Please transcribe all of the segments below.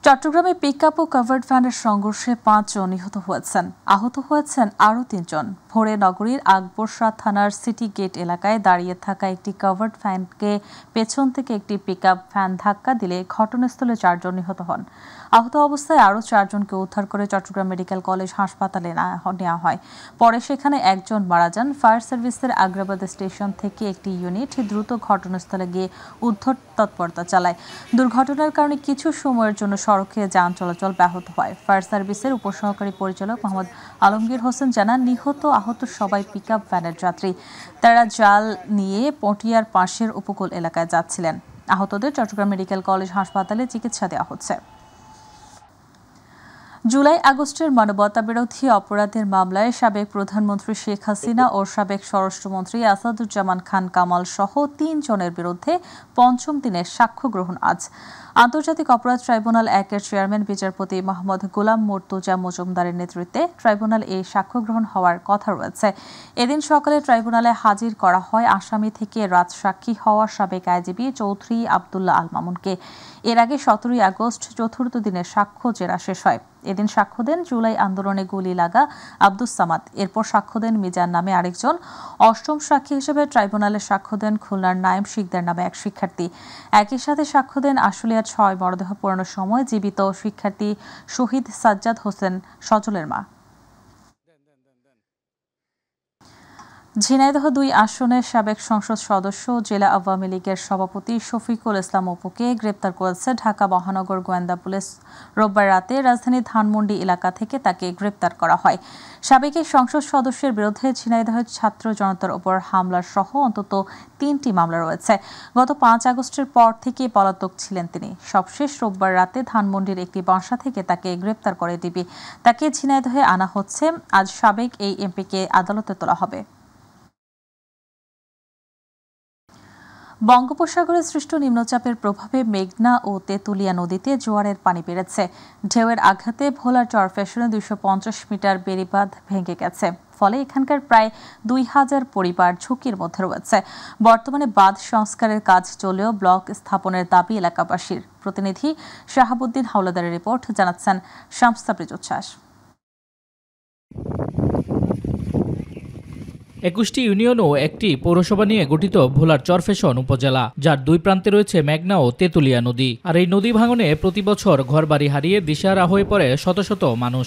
চট্টগ্রামে পিকআপ ও কাভার্ড ভ্যানের সংঘর্ষে ৫ জন নিহত হয়েছেন। আহত হয়েছেন আরও ৩ জন। ভোরে নগরীর আকবরশা থানার সিটি গেট এলাকায় দাঁড়িয়ে থাকা একটি কাভার্ড ভ্যানকে পেছন থেকে একটি পিকআপ ভ্যান ধাক্কা দিলে ঘটনাস্থলে ৪ জন নিহত হন। আহত অবস্থায় আরও ৪ জনকে উদ্ধার করে চট্টগ্রাম মেডিকেল কলেজ হাসপাতালে নেওয়া হয়। পরে সেখানে একজন মারা যান। ফায়ার সার্ভিসের আগ্রাবাদ স্টেশন থেকে একটি ইউনিট দ্রুত ঘটনাস্থলে গিয়ে উদ্ধার তৎপরতা চালায়। দুর্ঘটনার কারণে কিছু সময়ের জন্য সড়কে যান চলাচল ব্যাহত হয়। ফায়ার সার্ভিসের উপসহকারী পরিচালক মোহাম্মদ আলমগীর হোসেন জানান, নিহত আহত সবাই পিকআপ ভ্যানের যাত্রী। তারা জাল নিয়ে পটিয়ার পাশের উপকূল এলাকায় যাচ্ছিলেন। আহতদের চট্টগ্রাম মেডিকেল কলেজ হাসপাতালে চিকিৎসা দেওয়া হচ্ছে। জুলাই আগস্টের মানবতাবিরোধী অপরাধের মামলায় সাবেক প্রধানমন্ত্রী শেখ হাসিনা ও সাবেক স্বরাষ্ট্রমন্ত্রী আসাদুজ্জামান খান কামাল সহ ৩ জনের বিরুদ্ধে পঞ্চম দিনের সাক্ষ্য গ্রহণ আজ। আন্তর্জাতিক অপরাধ ট্রাইব্যুনাল ১-এর চেয়ারম্যান বিচারপতি মোহাম্মদ গোলাম মুর্তজা মজুমদারের নেতৃত্বে ট্রাইব্যুনাল এই সাক্ষ্য গ্রহণ হওয়ার কথা রয়েছে। এদিন সকালে ট্রাইব্যুনালে হাজির করা হয় আসামি থেকে রাজসাক্ষী হওয়া সাবেক আইজিপি চৌধুরী আবদুল্লাহ আল মামুনকে। এর আগে ১৭ আগস্ট চতুর্থ দিনের সাক্ষ্য জেরা শেষ হয়। এদিন সাক্ষ্য দেন জুলাই আন্দোলনে গুলি লাগা আব্দুস সামাদ। এরপর সাক্ষ্য দেন মিজান নামে আরেকজন। অষ্টম সাক্ষী হিসেবে ট্রাইব্যুনালে সাক্ষ্য দেন খুলনার নায়েম শিকদার নামে এক শিক্ষার্থী। একই সাথে সাক্ষ্য দেন আশুলিয়ার ৬ মরদেহ পোড়ানোর সময় জীবিত শিক্ষার্থী শহীদ সাজ্জাদ হোসেন সজলের মা। ঝিনাইদহ ২ আসনের সাবেক সংসদ সদস্য জেলা আওয়ামী লীগের সভাপতি শফিকুল ইসলাম অপুকে গ্রেপ্তার করেছে ঢাকা মহানগর গোয়েন্দা পুলিশ। রোববার রাতে রাজধানীর ধানমন্ডি এলাকা থেকে তাকে গ্রেপ্তার করা হয়। সাবেক এই সংসদ সদস্যের বিরুদ্ধে ঝিনাইদহের ছাত্র জনতার উপর হামলার সহ অন্তত ৩টি মামলা রয়েছে। গত ৫ আগস্টের পর থেকে পলাতক ছিলেন তিনি। সবশেষ রোববার রাতে ধানমন্ডির একটি বাসা থেকে তাকে গ্রেপ্তার করে ডিবি। তাকে ঝিনাইদহে আনা হচ্ছে। আজ সাবেক এই এমপিকে আদালতে তোলা হবে। বঙ্গোপসাগরে সৃষ্ট নিম্নচাপের প্রভাবে মেঘনা ও তেঁতুলিয়া নদীতে জোয়ারের পানি বেড়েছে। ঢেউয়ের আঘাতে ভোলার চরফ্যাশনে ২৫০ মিটার বেড়িবাঁধ ভেঙে গেছে। ফলে এখানকার প্রায় ২,০০০ পরিবার ঝুঁকির মধ্যে রয়েছে। বর্তমানে বাঁধ সংস্কারের কাজ চলেও ব্লক স্থাপনের দাবি এলাকাবাসীর। প্রতিনিধি শাহাবুদ্দিন হাওলাদারের রিপোর্ট, জানাচ্ছেন শামস তাবরিজ উচ্ছ্বাস। ২১টি ইউনিয়ন ও একটি পৌরসভা নিয়ে গঠিত ভোলার চরফ্যাশন উপজেলা, যার দুই প্রান্তে রয়েছে মেঘনা ও তেঁতুলিয়া নদী। আর এই নদী ভাঙনে প্রতি বছর ঘরবাড়ি হারিয়ে দিশেহারা হয়ে পড়ে শত শত মানুষ।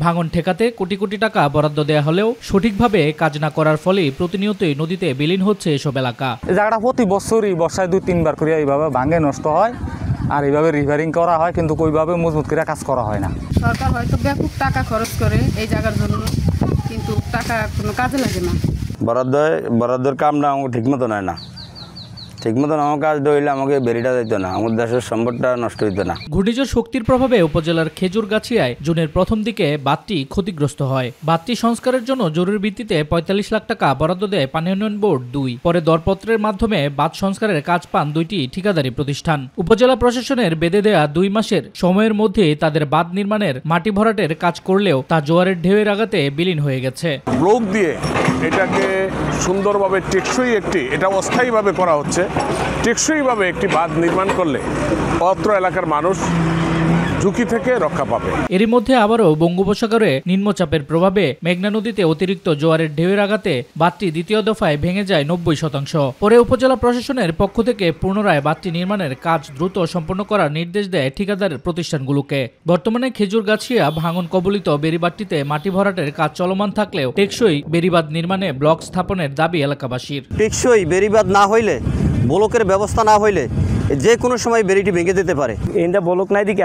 ভাঙন ঠেকাতে কোটি কোটি টাকা বরাদ্দ দেওয়া হলেও সঠিকভাবে কাজ না করার ফলে প্রতিনিয়তই নদীতে বিলীন হচ্ছে এসব এলাকা। এই জায়গাটা প্রতি বছরই বর্ষায় ২-৩ বার করে এইভাবে ভাঙে নষ্ট হয়, আর এইভাবে রিপেয়ারিং করা হয়, কিন্তু ওইভাবে মজবুত করে কাজ করা হয় না। সরকার হয়তো ব্যাপক টাকা খরচ করে এই জায়গার জন্য, কিন্তু টাকা কোনো কাজে লাগে না। বরাদ্দের কামটা আমাকে ঠিকমতো নেয় না। ঠিকমতো আমার কাজ হইলে আমাকে বেরিটা দিত না, আমার দেশের সম্পদটা নষ্ট হইত না। ঘূর্ণিঝড় শক্তির প্রভাবে উপজেলার খেজুরগাছিয়ায় জুনের প্রথম দিকে বাঁধটি ক্ষতিগ্রস্ত হয়। বাঁধটি সংস্কারের জন্য জরুরি ভিত্তিতে ৪৫ লাখ টাকা বরাদ্দ দেয় পানি উন্নয়ন বোর্ড ২। পরে দরপত্রের মাধ্যমে বাঁধ সংস্কারের কাজ পান ২টি ঠিকাদারি প্রতিষ্ঠান। উপজেলা প্রশাসনের বেঁধে দেয়া ২ মাসের সময়ের মধ্যে তাদের বাঁধ নির্মাণের মাটি ভরাটের কাজ করলেও তা জোয়ারের ঢেউয়ের আঘাতে বিলীন হয়ে গেছে। ব্লক দিয়ে এটাকে সুন্দরভাবে টেকসই এটা অস্থায়ীভাবে করা হচ্ছে। টেকসইভাবে একটি বাঁধ নির্মাণ করলে অত্র এলাকার মানুষ ঝুঁকি থেকে রক্ষা পাবে। এরই মধ্যে আবারও বঙ্গোপসাগরে নিম্নচাপের প্রভাবে মেঘনা নদীতে অতিরিক্ত জোয়ারের ঢেউয়ের আঘাতে বাঁধটি দ্বিতীয় দফায় ভেঙে যায় ৯০%। পরে উপজেলা প্রশাসনের পক্ষ থেকে পুনরায় বাঁধটি নির্মাণের কাজ দ্রুত সম্পন্ন করার নির্দেশ দেয় ঠিকাদার প্রতিষ্ঠানগুলোকে। বর্তমানে খেজুরগাছিয়া ভাঙন কবলিত বেড়িবাঁধটিতে মাটি ভরাটের কাজ চলমান থাকলেও টেকসই বেড়িবাঁধ নির্মাণে ব্লক স্থাপনের দাবি এলাকাবাসীর। টেকসই বেড়িবাঁধ না হইলে, ব্লকের ব্যবস্থা না হইলে যে কোনো সময় বেড়িটি ভেঙে দিতে পারে। এটা ব্লক নাই দিকে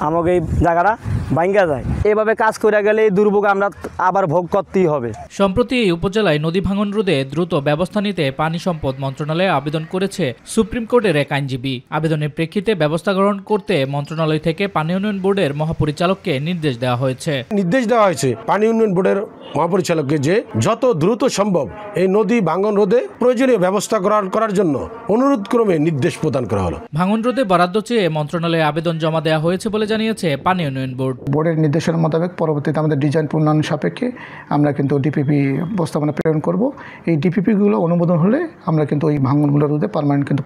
আমাকে এই জায়গাটা ভাঙ্গা যায়। এভাবে কাজ করে গেলে এই দুর্ভোগ আমরা আবার ভোগ করতেই হবে। সম্প্রতি এই উপজেলায় নদী ভাঙন রোধে দ্রুত ব্যবস্থা নিতে পানি সম্পদ মন্ত্রণালয়ে আবেদন করেছে সুপ্রিম কোর্টের এক আইনজীবী। আবেদনের প্রেক্ষিতে ব্যবস্থা গ্রহণ করতে মন্ত্রণালয় থেকে পানি উন্নয়ন বোর্ডের মহাপরিচালককে নির্দেশ দেওয়া হয়েছে। পানি উন্নয়ন বোর্ডের মহাপরিচালককে যে যত দ্রুত সম্ভব এই নদী ভাঙন রোধে প্রয়োজনীয় ব্যবস্থা করার জন্য অনুরোধ ক্রমে নির্দেশ প্রদান করা হলো। ভাঙন রোধে বরাদ্দ চেয়ে মন্ত্রণালয়ে আবেদন জমা দেওয়া হয়েছে বলে জানিয়েছে পানি উন্নয়ন বোর্ড। বোর্ডের নির্দেশনা মোতাবেক পরবর্তীতে আমাদের ডিজাইন প্রণয়ন সাপেক্ষে আমরা কিন্তু ডিপিপি প্রস্তাবনা প্রেরণ করব। এই ডিপিপিগুলো অনুমোদন হলে আমরা কিন্তু ওই ভাঙনগুলো রোধে পার্মানেন্ট কিন্তু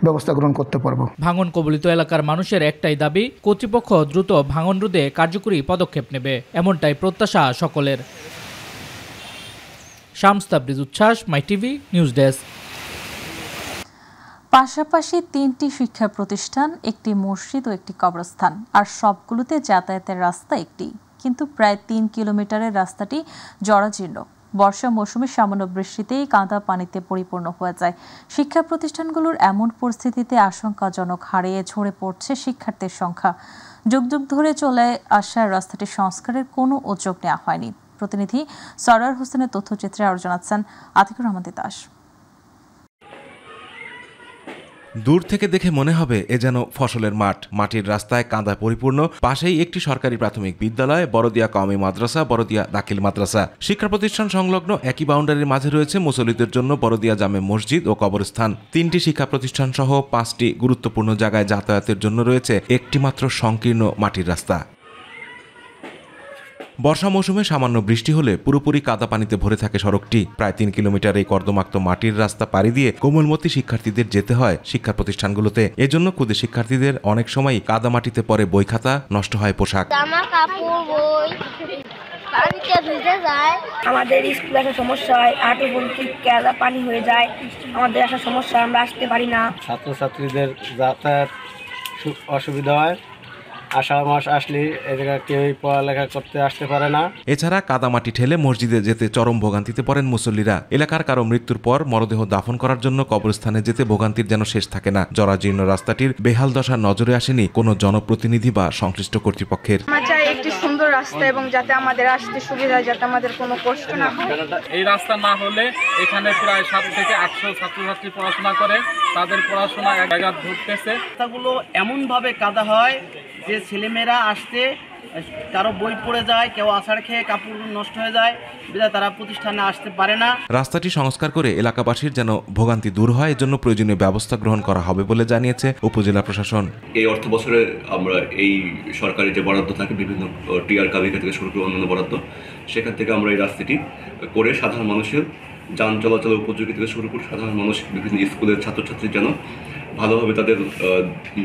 ব্যবস্থা গ্রহণ করতে পারবো। ভাঙন কবলিত এলাকার মানুষের একটাই দাবি, কর্তৃপক্ষ দ্রুত ভাঙন রোধে কার্যকরী পদক্ষেপ নেবে, এমনটাই প্রত্যাশা সকলের। শামস তাবরিজ উচ্ছ্বাস, মাই টিভি নিউজ ডেস্ক। পাশাপাশি 3টি শিক্ষা প্রতিষ্ঠান, একটি মসজিদ ও একটি কবরস্থান, আর সবগুলোতে যাতায়াতের রাস্তা একটি, কিন্তু প্রায় 3 কিলোমিটারের রাস্তাটি জরাজীর্ণ। বর্ষা মৌসুমে সামান্য বৃষ্টিতেই কাদা পানিতে পরিপূর্ণ হয়ে যায়। শিক্ষা প্রতিষ্ঠানগুলোর এমন পরিস্থিতিতে আশঙ্কাজনক হারে ঝরে পড়ছে শিক্ষার্থীর সংখ্যা। যুগ যুগ ধরে চলে আসা রাস্তাটি সংস্কারের কোনো উদ্যোগ নেওয়া হয়নি। প্রতিনিধি সরার হোসেনের তথ্যচিত্রে আরও জানাচ্ছেন আতিকুর রহমান তিতাস। দূর থেকে দেখে মনে হবে এ যেন ফসলের মাঠ। মাটির রাস্তায় কাদা পরিপূর্ণ, পাশেই একটি সরকারি প্রাথমিক বিদ্যালয়, বড়দিয়া কওমি মাদ্রাসা, বড়দিয়া দাখিল মাদ্রাসা। শিক্ষা প্রতিষ্ঠান সংলগ্ন একই বাউন্ডারির মাঝে রয়েছে মুসল্লিদের জন্য বড়দিয়া জামে মসজিদ ও কবরস্থান। 3টি শিক্ষা প্রতিষ্ঠান সহ 5টি গুরুত্বপূর্ণ জায়গায় যাতায়াতের জন্য রয়েছে একটি মাত্র সংকীর্ণ মাটির রাস্তা। বর্ষা মৌসুমে সামান্য বৃষ্টি হলে পুরোপুরি কাদা পানিতে ভরে থাকে সড়কটি। প্রায় 3 কিলোমিটার এই কর্দমাক্ত মাটির রাস্তা পাড়ি দিয়ে কোমলমতি শিক্ষার্থীদের যেতে হয় শিক্ষা প্রতিষ্ঠানগুলোতে। এজন্য ক্ষুদে শিক্ষার্থীদের অনেক সময় কাদা মাটিতে পড়ে বই খাতা, নষ্ট হয় পোশাক। আমাদের স্কুলে আসার সমস্যা হয়, হাঁটু ভর্তি কাদা পানি হয়ে যায়, আমাদের আসার সমস্যা, আমরা আসতে পারি না। ছাত্রছাত্রীদের যাতায়াত অসুবিধা হয়, আষাঢ় মাস আসলে এ জায়গায় কেউই পড়ালেখা করতে আসতে পারে না। এছাড়া কাদামাটি ঠেলে মসজিদে যেতে চরম ভোগান্তিতে পড়েন মুসল্লিরা। এলাকার কারো মৃত্যুর পর মরদেহ দাফন করার জন্য কবরস্থানে যেতে ভোগান্তির যেন শেষ থাকে না। জরাজীর্ণ রাস্তাটির বেহাল দশা নজরে আসেনি কোনো জনপ্রতিনিধি বা সংশ্লিষ্ট কর্তৃপক্ষের। আমরা চাই একটি সুন্দর রাস্তা এবং যাতে আমাদের আসতে সুবিধা হয়, যাতে আমাদের কোনো কষ্ট না হয়। এই রাস্তা না হলে এখানে প্রায় 700 থেকে 800 ছাত্রছাত্রী পড়াশোনা করে, তাদের পড়াশোনা এক জায়গায় ধরতেছে। রাস্তাগুলো এমনভাবে কাদা হয় যে ছেলেমেয়েরা আসতে কারো বই পড়ে যায়, কেউ আষাঢ় খেয়ে কাপড় নষ্ট হয়ে যায়, বিধায় তারা প্রতিষ্ঠানে আসতে পারে না। রাস্তাটি সংস্কার করে এলাকাবাসীর যেন ভোগান্তি দূর হয়, এজন্য প্রয়োজনীয় ব্যবস্থা গ্রহণ করা হবে বলে জানিয়েছে উপজেলা প্রশাসন। এই অর্থ বছরে আমরা এই সরকারি যে বরাদ্দ থাকে বিভিন্ন টিআর কাবিকা থেকে শুরু করে অন্যান্য বরাদ্দ, সেখান থেকে আমরা এই রাস্তাটি করে সাধারণ মানুষের যান চলাচলের উপযোগী থেকে শুরু করে সাধারণ মানুষ বিভিন্ন স্কুলের ছাত্রছাত্রী যেন ভালোভাবে তাদের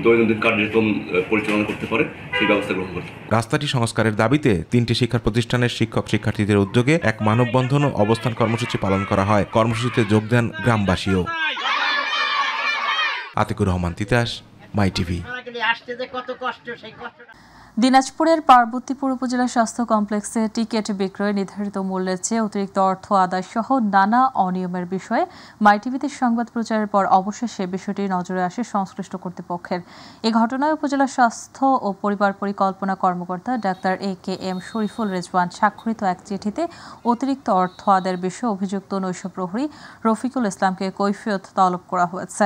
দৈনন্দিন কার্যক্রম পরিচালনা করতে পারে সেই ব্যবস্থা গ্রহণ করতে। রাস্তাটি সংস্কারের দাবিতে 3টি শিক্ষা প্রতিষ্ঠানের শিক্ষক শিক্ষার্থীদের উদ্যোগে এক মানববন্ধন ও অবস্থান কর্মসূচি পালন করা হয়। কর্মসূচিতে যোগ দেন গ্রামবাসীও। আতিকুর রহমান তিতাস, মাই টিভি। দিনাজপুরের পার্বতীপুর উপজেলা স্বাস্থ্য কমপ্লেক্সে টিকিট বিক্রয় নির্ধারিত মূল্যের চেয়ে অতিরিক্ত অর্থ আদায় সহ নানা অনিয়মের বিষয়ে মাইটিভিতে সংবাদ প্রচারের পর অবশেষে বিষয়টি নজরে আসে সংশ্লিষ্ট কর্তৃপক্ষের। এ ঘটনায় উপজেলা স্বাস্থ্য ও পরিবার পরিকল্পনা কর্মকর্তা ডাক্তার AKM শরীফুল রেজওয়ান স্বাক্ষরিত এক চিঠিতে অতিরিক্ত অর্থ আদায়ের বিষয়ে অভিযুক্ত নৈশ প্রহরী রফিকুল ইসলামকে কৈফিয়ত তলব করা হয়েছে।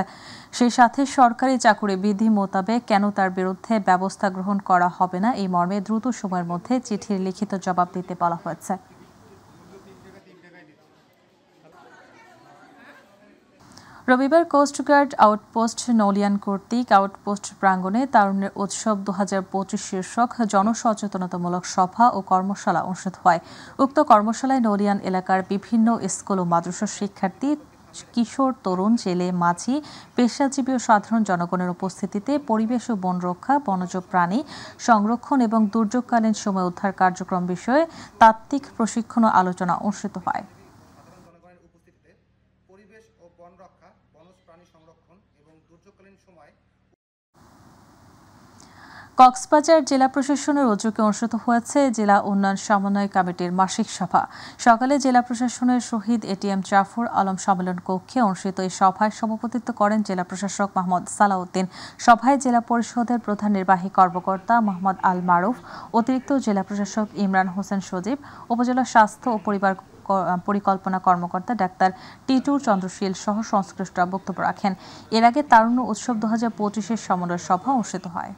সেই সাথে সরকারি চাকুরি বিধি মোতাবেক কেন তার বিরুদ্ধে ব্যবস্থা গ্রহণ করা হবে না এই মর্মে দ্রুত সময়ের মধ্যে চিঠির লিখিত জবাব দিতে বলা হয়েছে। রবিবার কোস্টগার্ড আউটপোস্ট নলিয়ান কর্তৃক আউটপোস্ট প্রাঙ্গণে তারুণ্যের উৎসব 2025 শীর্ষক জনসচেতনতামূলক সভা ও কর্মশালা অনুষ্ঠিত হয়। উক্ত কর্মশালায় নলিয়ান এলাকার বিভিন্ন স্কুল ও মাদ্রাসার শিক্ষার্থী, কিশোর, তরুণ, জেলে, মাঝি, পেশাজীবী ও সাধারণ জনগণের উপস্থিতিতে পরিবেশ ও বন রক্ষা, বনজ প্রাণী সংরক্ষণ এবং দুর্যোগকালীন সময় উদ্ধার কার্যক্রম বিষয়ে তাত্ত্বিক প্রশিক্ষণ ও আলোচনা অনুষ্ঠিত হয়। কক্সবাজার জেলা প্রশাসনের উদ্যোগে অনুষ্ঠিত হয়েছে জেলা উন্নয়ন সমন্বয় কমিটির মাসিক সভা। সকালে জেলা প্রশাসনের শহীদ ATM জাফর আলম সম্মেলন কক্ষে অনুষ্ঠিত এই সভায় সভাপতিত্ব করেন জেলা প্রশাসক মোহাম্মদ সালাউদ্দিন। সভায় জেলা পরিষদের প্রধান নির্বাহী কর্মকর্তা মোহাম্মদ আল মারুফ, অতিরিক্ত জেলা প্রশাসক ইমরান হোসেন সজীব, উপজেলা স্বাস্থ্য ও পরিবার পরিকল্পনা কর্মকর্তা ডাক্তার টিটুর চন্দ্রশীল সহ সংশ্লিষ্টরা বক্তব্য রাখেন। এর আগে তারুণ্য উৎসব 2025 সমন্বয় সভা অনুষ্ঠিত হয়।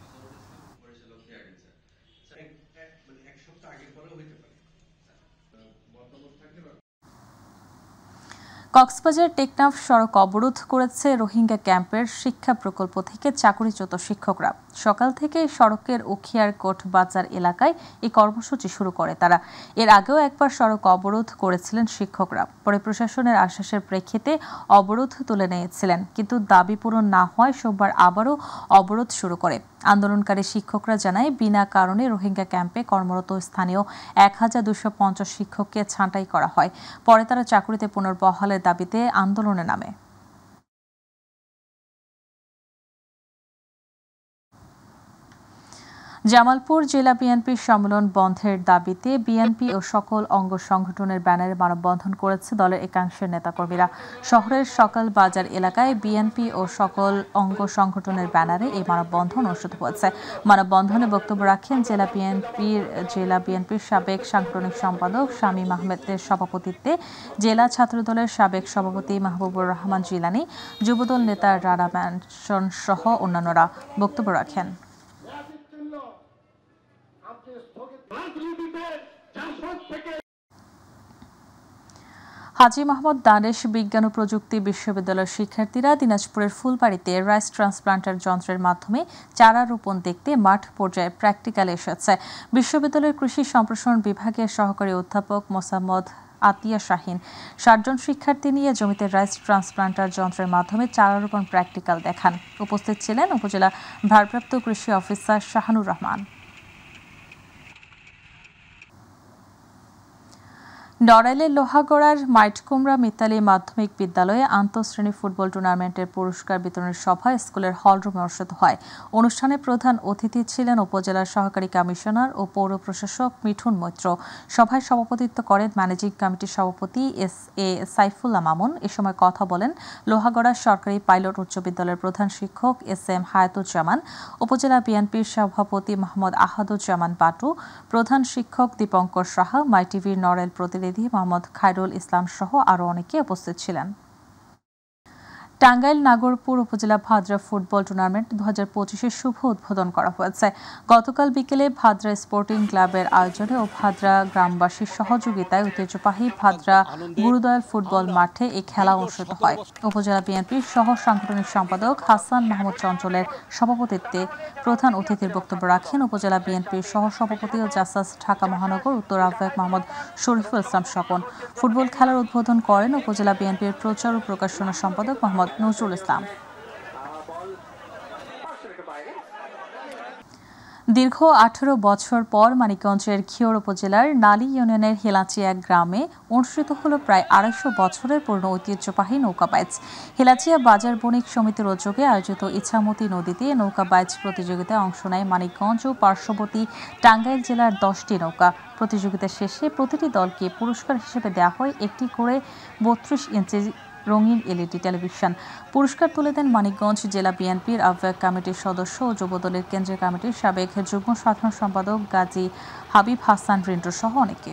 কক্সবাজার টেকনাফ সড়ক অবরোধ করেছে রোহিঙ্গা ক্যাম্পের শিক্ষা প্রকল্প থেকে চাকরিচ্যুত শিক্ষকরা। সকাল থেকে সড়কের উখিয়ারকোট বাজার এলাকায় এই কর্মসূচি শুরু করে তারা। এর আগেও একবার সড়ক অবরোধ করেছিলেন শিক্ষকরা, পরে প্রশাসনের আশ্বাসের প্রেক্ষিতে অবরোধ তুলে নিয়েছিলেন, কিন্তু দাবি পূরণ না হওয়ায় সোমবার আবারও অবরোধ শুরু করে। আন্দোলনকারী শিক্ষকরা জানায়, বিনা কারণে রোহিঙ্গা ক্যাম্পে কর্মরত স্থানীয় 1250 শিক্ষককে ছাঁটাই করা হয়। পরে তারা চাকরিতে পুনর্বহালের দাবিতে আন্দোলনে নামে। জামালপুর জেলা বিএনপির সম্মেলন বন্ধের দাবিতে বিএনপি ও সকল অঙ্গ সংগঠনের ব্যানারে মানববন্ধন করেছে দলের একাংশের নেতাকর্মীরা। শহরের সকাল বাজার এলাকায় বিএনপি ও সকল অঙ্গ সংগঠনের ব্যানারে এই মানববন্ধন অনুষ্ঠিত হয়েছে। মানববন্ধনে বক্তব্য রাখেন জেলা বিএনপির সাবেক সাংগঠনিক সম্পাদক শামীম আহমেদের সভাপতিত্বে জেলা ছাত্রদলের সাবেক সভাপতি মাহবুবুর রহমান জিলানী, যুবদল নেতা রানা ম্যানসন সহ অন্যান্যরা বক্তব্য রাখেন। হাজী মোহাম্মদ দানেশ বিজ্ঞান ও প্রযুক্তি বিশ্ববিদ্যালয়ের শিক্ষার্থীরা দিনাজপুরের ফুলবাড়িতে রাইস ট্রান্সপ্লান্টার যন্ত্রের মাধ্যমে চারা রোপণ দেখতে মাঠ পর্যায়ে প্র্যাকটিক্যালে এসেছে। বিশ্ববিদ্যালয়ের কৃষি সম্প্রসারণ বিভাগের সহকারী অধ্যাপক মোসাম্মদ আতিয়া শাহিন 60 জন শিক্ষার্থী নিয়ে জমিতে রাইস ট্রান্সপ্লান্টার যন্ত্রের মাধ্যমে চারা রোপণ প্র্যাকটিক্যাল দেখান। উপস্থিত ছিলেন উপজেলা ভারপ্রাপ্ত কৃষি অফিসার শাহানুর রহমান। নড়াইলের লোহাগড়ার মাইটকুমরা মিতালী মাধ্যমিক বিদ্যালয়ে আন্তঃশ্রেণী ফুটবল টুর্নামেন্টের পুরস্কার বিতরণের সভা স্কুলের হলরুমে অনুষ্ঠিত হয়। অনুষ্ঠানে প্রধান অতিথি ছিলেন উপজেলার সহকারী কমিশনার ও পৌর প্রশাসক মিঠুন মৈত্র। সভায় সভাপতিত্ব করেন ম্যানেজিং কমিটির সভাপতি SA সাইফুল্লাহ মামুন। এ সময় কথা বলেন লোহাগড়া সরকারি পাইলট উচ্চ বিদ্যালয়ের প্রধান শিক্ষক SM হায়াতুজ্জামান, উপজেলা বিএনপির সভাপতি মোহাম্মদ আহাদুজ্জামান বাটু, প্রধান শিক্ষক দীপঙ্কর সাহা, মাই টিভির নড়াইল প্রতিনিধি মোহাম্মদ খায়রুল ইসলাম সহ আরো অনেকে উপস্থিত ছিলেন। টাঙ্গাইল নাগরপুর উপজেলা ভাদ্রা ফুটবল টুর্নামেন্ট 2025-এর শুভ উদ্বোধন করা হয়েছে। গতকাল বিকেলে ভাদ্রা স্পোর্টিং ক্লাবের আয়োজনে ও ভাদ্রা গ্রামবাসীর সহযোগিতায় ঐতিহ্যবাহী ভাদ্রা গুরুদয়াল ফুটবল মাঠে এই খেলা অনুষ্ঠিত হয়। উপজেলা বিএনপির সহ সাংগঠনিক সম্পাদক হাসান মাহমুদ চঞ্চলের সভাপতিত্বে প্রধান অতিথির বক্তব্য রাখেন উপজেলা বিএনপির সহ সভাপতি ও জাসাস ঢাকা মহানগর উত্তর আহ্বায়ক মোহাম্মদ শরীফুল ইসলাম স্বপন। ফুটবল খেলার উদ্বোধন করেন উপজেলা বিএনপির প্রচার ও প্রকাশনা সম্পাদক মোহাম্মদ নজরুল ইসলাম। দীর্ঘ 18 বছর পর মানিকগঞ্জের ঘিওর উপজেলার নালী ইউনিয়নের হেলাচিয়া গ্রামে অনুষ্ঠিত হল প্রায় 250 বছরের পুরনো ঐতিহ্যবাহী নৌকা বাইচ। হেলাচিয়া বাজার বণিক সমিতির উদ্যোগে আয়োজিত ইছামতি নদীতে নৌকা বাইচ প্রতিযোগিতায় অংশ নেয় মানিকগঞ্জ ও পার্শ্ববর্তী টাঙ্গাইল জেলার 10টি নৌকা। প্রতিযোগিতা শেষে প্রতিটি দলকে পুরস্কার হিসেবে দেওয়া হয় একটি করে 32 ইঞ্চি রঙিন LED টেলিভিশন। পুরস্কার তুলে দেন মানিকগঞ্জ জেলা বিএনপির আহ্বায়ক কমিটির সদস্য ও যুবদলের কেন্দ্রীয় কমিটির সাবেক যুগ্ম সাধারণ সম্পাদক গাজী হাবিব হাসান রিন্টু সহ অনেকে।